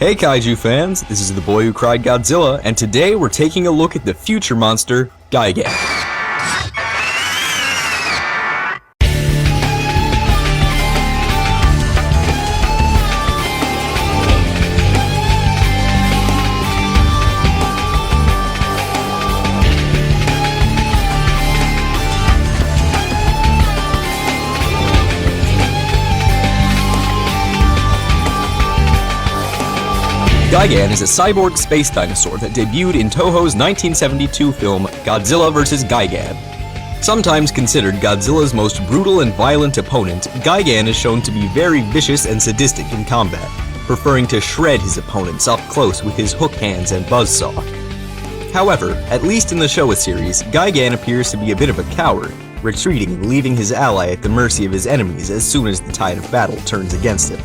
Hey Kaiju fans, this is the boy who cried Godzilla, and today we're taking a look at the future monster, Gigan. Gigan is a cyborg space dinosaur that debuted in Toho's 1972 film Godzilla vs. Gigan. Sometimes considered Godzilla's most brutal and violent opponent, Gigan is shown to be very vicious and sadistic in combat, preferring to shred his opponents up close with his hook hands and buzzsaw. However, at least in the Showa series, Gigan appears to be a bit of a coward, retreating and leaving his ally at the mercy of his enemies as soon as the tide of battle turns against him.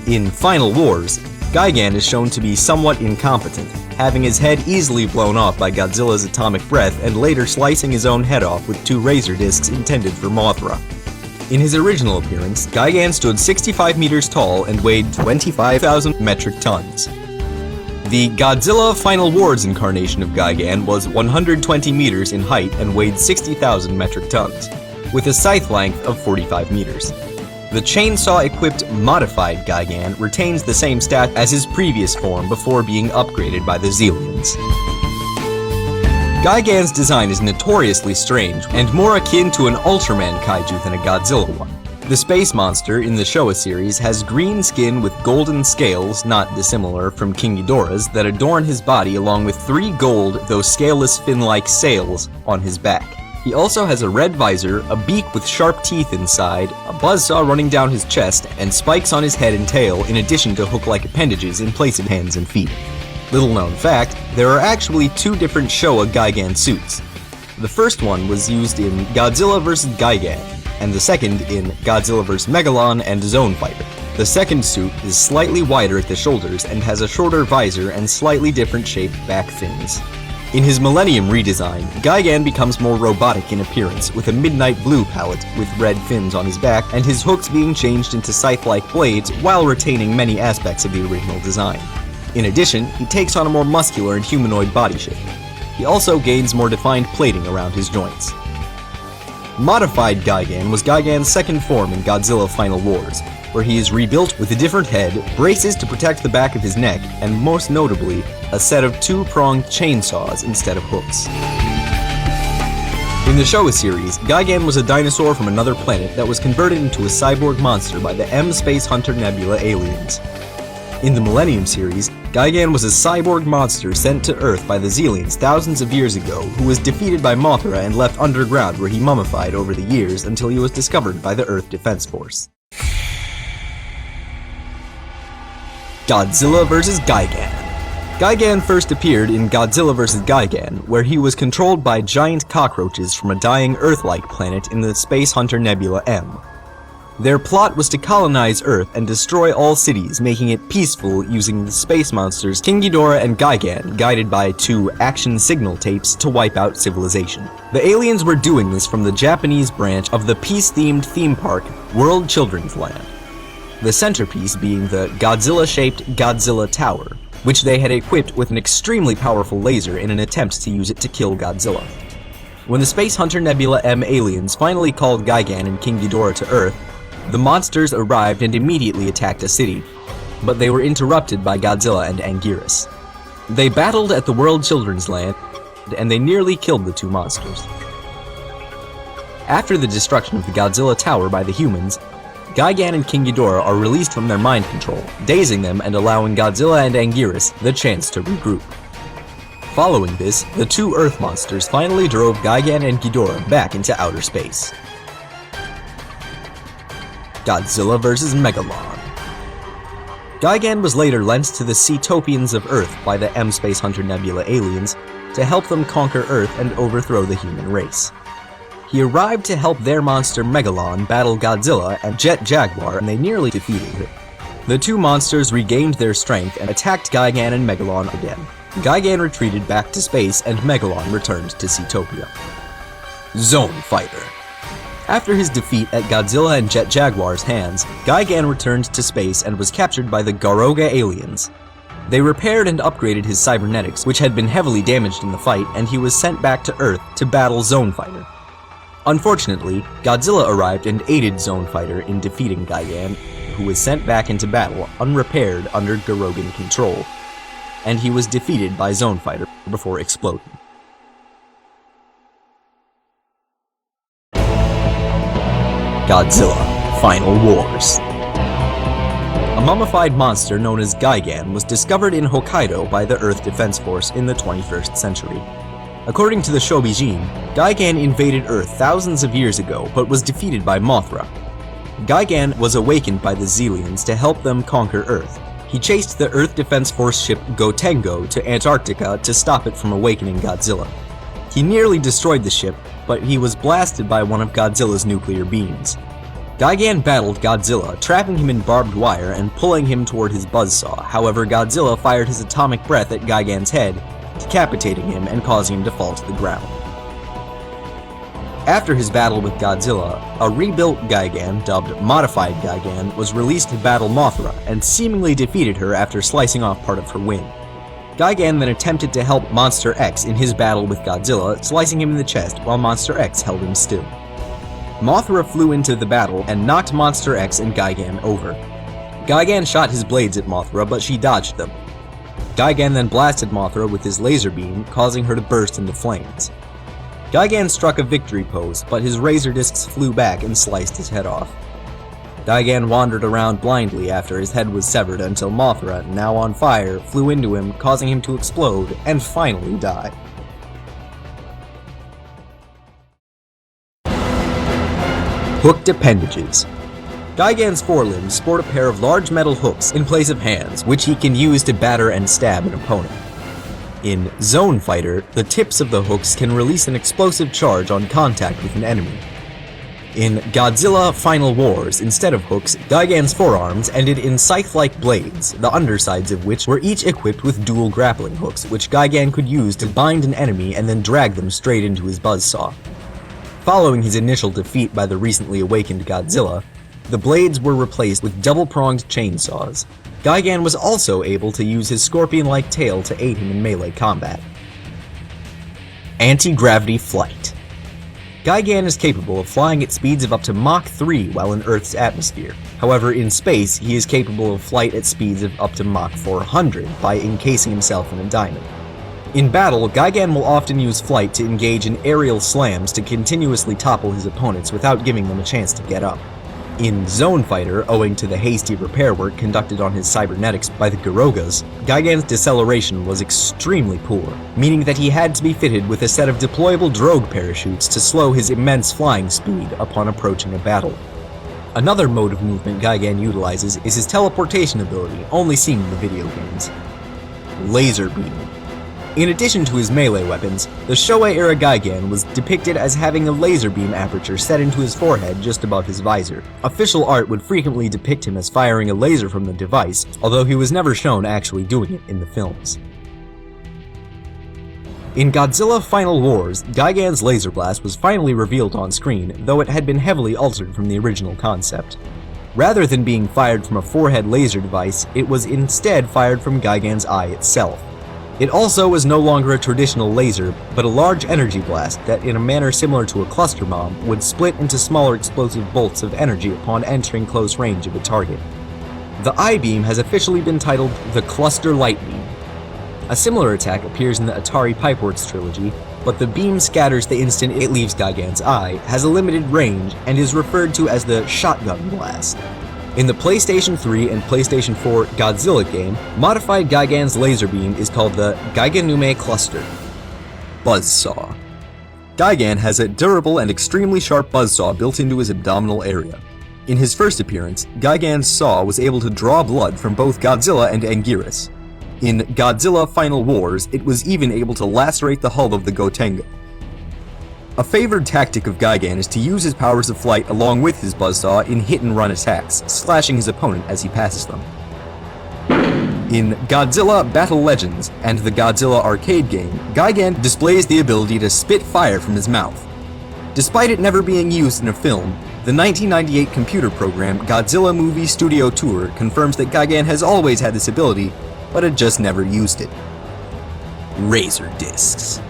In Final Wars, Gigan is shown to be somewhat incompetent, having his head easily blown off by Godzilla's atomic breath and later slicing his own head off with two razor discs intended for Mothra. In his original appearance, Gigan stood 65 meters tall and weighed 25,000 metric tons. The Godzilla Final Wars incarnation of Gigan was 120 meters in height and weighed 60,000 metric tons, with a scythe length of 45 meters. The chainsaw-equipped modified Gigan retains the same stat as his previous form before being upgraded by the Xiliens. Gigan's design is notoriously strange and more akin to an Ultraman kaiju than a Godzilla one. The space monster in the Showa series has green skin with golden scales, not dissimilar from King Ghidorah's, that adorn his body along with 3 gold, though scaleless fin-like sails on his back. He also has a red visor, a beak with sharp teeth inside, a buzzsaw running down his chest, and spikes on his head and tail in addition to hook-like appendages in place of hands and feet. Little known fact, there are actually 2 different Showa Gigan suits. The first one was used in Godzilla vs. Gigan, and the second in Godzilla vs. Megalon and Zone Fighter. The second suit is slightly wider at the shoulders and has a shorter visor and slightly different shaped back fins. In his Millennium redesign, Gigan becomes more robotic in appearance, with a midnight blue palette with red fins on his back and his hooks being changed into scythe-like blades while retaining many aspects of the original design. In addition, he takes on a more muscular and humanoid body shape. He also gains more defined plating around his joints. Modified Gigan was Gigan's second form in Godzilla Final Wars, where he is rebuilt with a different head, braces to protect the back of his neck, and most notably, a set of 2-pronged chainsaws instead of hooks. In the Showa series, Gigan was a dinosaur from another planet that was converted into a cyborg monster by the M Space Hunter Nebula aliens. In the Millennium series, Gigan was a cyborg monster sent to Earth by the Xiliens thousands of years ago, who was defeated by Mothra and left underground where he mummified over the years until he was discovered by the Earth Defense Force. Godzilla vs. Gigan. Gigan first appeared in Godzilla vs. Gigan, where he was controlled by giant cockroaches from a dying Earth-like planet in the Space Hunter Nebula M. Their plot was to colonize Earth and destroy all cities, making it peaceful using the space monsters King Ghidorah and Gigan, guided by 2 action signal tapes to wipe out civilization. The aliens were doing this from the Japanese branch of the peace-themed theme park, World Children's Land. The centerpiece being the Godzilla-shaped Godzilla Tower, which they had equipped with an extremely powerful laser in an attempt to use it to kill Godzilla. When the Space Hunter Nebula M aliens finally called Gigan and King Ghidorah to Earth, the monsters arrived and immediately attacked a city, but they were interrupted by Godzilla and Anguirus. They battled at the World Children's Land, and they nearly killed the 2 monsters. After the destruction of the Godzilla Tower by the humans, Gigan and King Ghidorah are released from their mind control, dazing them and allowing Godzilla and Anguirus the chance to regroup. Following this, the 2 Earth monsters finally drove Gigan and Ghidorah back into outer space. Godzilla vs. Megalon. Gigan was later lent to the Seatopians of Earth by the M Space Hunter Nebula aliens to help them conquer Earth and overthrow the human race. He arrived to help their monster Megalon battle Godzilla and Jet Jaguar, and they nearly defeated him. The 2 monsters regained their strength and attacked Gigan and Megalon again. Gigan retreated back to space and Megalon returned to Seatopia. Zone Fighter. After his defeat at Godzilla and Jet Jaguar's hands, Gigan returned to space and was captured by the Garoga aliens. They repaired and upgraded his cybernetics, which had been heavily damaged in the fight, and he was sent back to Earth to battle Zone Fighter. Unfortunately, Godzilla arrived and aided Zone Fighter in defeating Gigan, who was sent back into battle unrepaired under Garogan control, and he was defeated by Zone Fighter before exploding. Godzilla Final Wars. A mummified monster known as Gigan was discovered in Hokkaido by the Earth Defense Force in the 21st century. According to the Shobijin, Gigan invaded Earth thousands of years ago but was defeated by Mothra. Gigan was awakened by the Xelians to help them conquer Earth. He chased the Earth Defense Force ship Gotengo to Antarctica to stop it from awakening Godzilla. He nearly destroyed the ship, but he was blasted by one of Godzilla's nuclear beams. Gigan battled Godzilla, trapping him in barbed wire and pulling him toward his buzzsaw. However, Godzilla fired his atomic breath at Gigan's head, decapitating him and causing him to fall to the ground. After his battle with Godzilla, a rebuilt Gigan, dubbed Modified Gigan, was released to battle Mothra and seemingly defeated her after slicing off part of her wing. Gigan then attempted to help Monster X in his battle with Godzilla, slicing him in the chest while Monster X held him still. Mothra flew into the battle and knocked Monster X and Gigan over. Gigan shot his blades at Mothra, but she dodged them. Gigan then blasted Mothra with his laser beam, causing her to burst into flames. Gigan struck a victory pose, but his razor discs flew back and sliced his head off. Gigan wandered around blindly after his head was severed until Mothra, now on fire, flew into him, causing him to explode and finally die. Hooked appendages. Gigan's forelimbs sport a pair of large metal hooks in place of hands, which he can use to batter and stab an opponent. In Zone Fighter, the tips of the hooks can release an explosive charge on contact with an enemy. In Godzilla Final Wars, instead of hooks, Gigan's forearms ended in scythe-like blades, the undersides of which were each equipped with dual grappling hooks, which Gigan could use to bind an enemy and then drag them straight into his buzzsaw. Following his initial defeat by the recently awakened Godzilla, the blades were replaced with double-pronged chainsaws. Gigan was also able to use his scorpion-like tail to aid him in melee combat. Anti-gravity flight. Gigan is capable of flying at speeds of up to Mach 3 while in Earth's atmosphere. However, in space, he is capable of flight at speeds of up to Mach 400 by encasing himself in a diamond. In battle, Gigan will often use flight to engage in aerial slams to continuously topple his opponents without giving them a chance to get up. In Zone Fighter, owing to the hasty repair work conducted on his cybernetics by the Garogas, Gigan's deceleration was extremely poor, meaning that he had to be fitted with a set of deployable drogue parachutes to slow his immense flying speed upon approaching a battle. Another mode of movement Gigan utilizes is his teleportation ability, only seen in the video games. Laser Beam. In addition to his melee weapons, the Showa-era Gigan was depicted as having a laser beam aperture set into his forehead just above his visor. Official art would frequently depict him as firing a laser from the device, although he was never shown actually doing it in the films. In Godzilla Final Wars, Gigan's laser blast was finally revealed on screen, though it had been heavily altered from the original concept. Rather than being fired from a forehead laser device, it was instead fired from Gigan's eye itself. It also was no longer a traditional laser, but a large energy blast that, in a manner similar to a cluster bomb, would split into smaller explosive bolts of energy upon entering close range of a target. The I-beam has officially been titled the Cluster Light Beam. A similar attack appears in the Atari Pipeworks trilogy, but the beam scatters the instant it leaves Gigan's eye, has a limited range, and is referred to as the Shotgun Blast. In the PlayStation 3 and PlayStation 4 Godzilla game, modified Gigan's laser beam is called the Giganume Cluster. Buzzsaw. Gigan has a durable and extremely sharp buzzsaw built into his abdominal area. In his first appearance, Gigan's saw was able to draw blood from both Godzilla and Anguirus. In Godzilla Final Wars, it was even able to lacerate the hull of the Gotengo. A favored tactic of Gigan is to use his powers of flight along with his buzzsaw in hit-and-run attacks, slashing his opponent as he passes them. In Godzilla Battle Legends and the Godzilla arcade game, Gigan displays the ability to spit fire from his mouth. Despite it never being used in a film, the 1998 computer program Godzilla Movie Studio Tour confirms that Gigan has always had this ability, but had just never used it. Razor discs.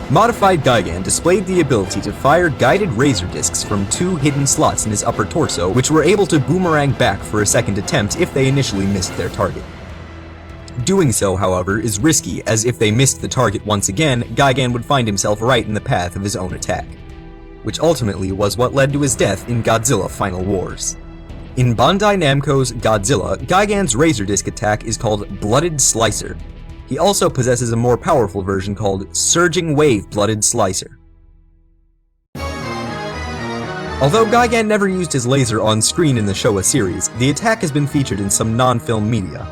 Modified Gigan displayed the ability to fire guided razor discs from 2 hidden slots in his upper torso, which were able to boomerang back for a second attempt if they initially missed their target. Doing so, however, is risky, as if they missed the target once again, Gigan would find himself right in the path of his own attack, which ultimately was what led to his death in Godzilla Final Wars. In Bandai Namco's Godzilla, Gigan's razor disc attack is called Blooded Slicer. He also possesses a more powerful version called Surging Wave Blooded Slicer. Although Gigan never used his laser on screen in the Showa series, the attack has been featured in some non-film media.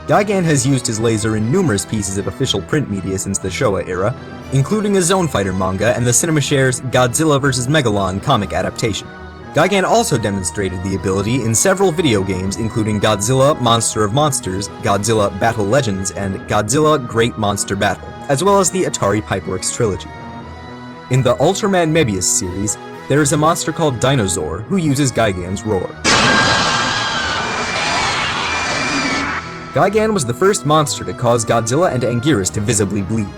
Gigan has used his laser in numerous pieces of official print media since the Showa era, including a Zone Fighter manga and the CinemaShares Godzilla vs. Megalon comic adaptation. Gigan also demonstrated the ability in several video games including Godzilla Monster of Monsters, Godzilla Battle Legends, and Godzilla Great Monster Battle, as well as the Atari Pipeworks trilogy. In the Ultraman Mebius series, there is a monster called Dinosaur who uses Gigan's roar. Gigan was the first monster to cause Godzilla and Anguirus to visibly bleed.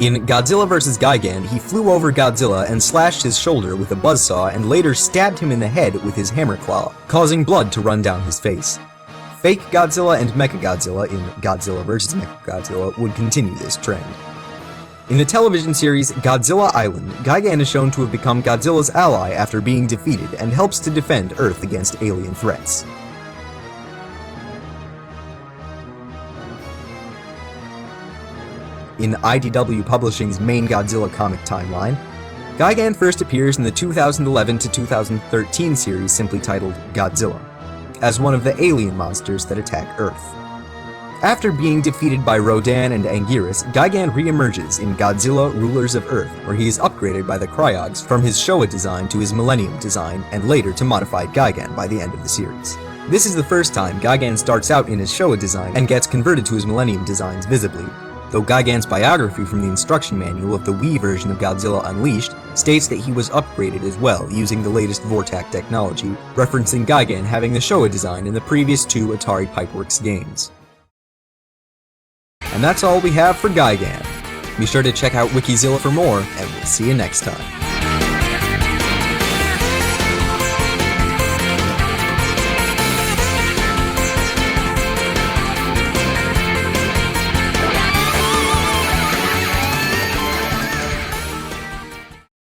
In Godzilla vs. Gigan, he flew over Godzilla and slashed his shoulder with a buzzsaw and later stabbed him in the head with his hammer claw, causing blood to run down his face. Fake Godzilla and Mechagodzilla in Godzilla vs. Mechagodzilla would continue this trend. In the television series Godzilla Island, Gigan is shown to have become Godzilla's ally after being defeated and helps to defend Earth against alien threats. In IDW Publishing's main Godzilla comic timeline, Gigan first appears in the 2011 to 2013 series simply titled Godzilla, as one of the alien monsters that attack Earth. After being defeated by Rodan and Anguirus, Gigan re-emerges in Godzilla Rulers of Earth, where he is upgraded by the Cryogs from his Showa design to his Millennium design, and later to modified Gigan by the end of the series. This is the first time Gigan starts out in his Showa design and gets converted to his Millennium designs visibly, though Gigan's biography from the instruction manual of the Wii version of Godzilla Unleashed states that he was upgraded as well using the latest Vortac technology, referencing Gigan having the Showa design in the previous 2 Atari Pipeworks games. And that's all we have for Gigan. Be sure to check out Wikizilla for more, and we'll see you next time.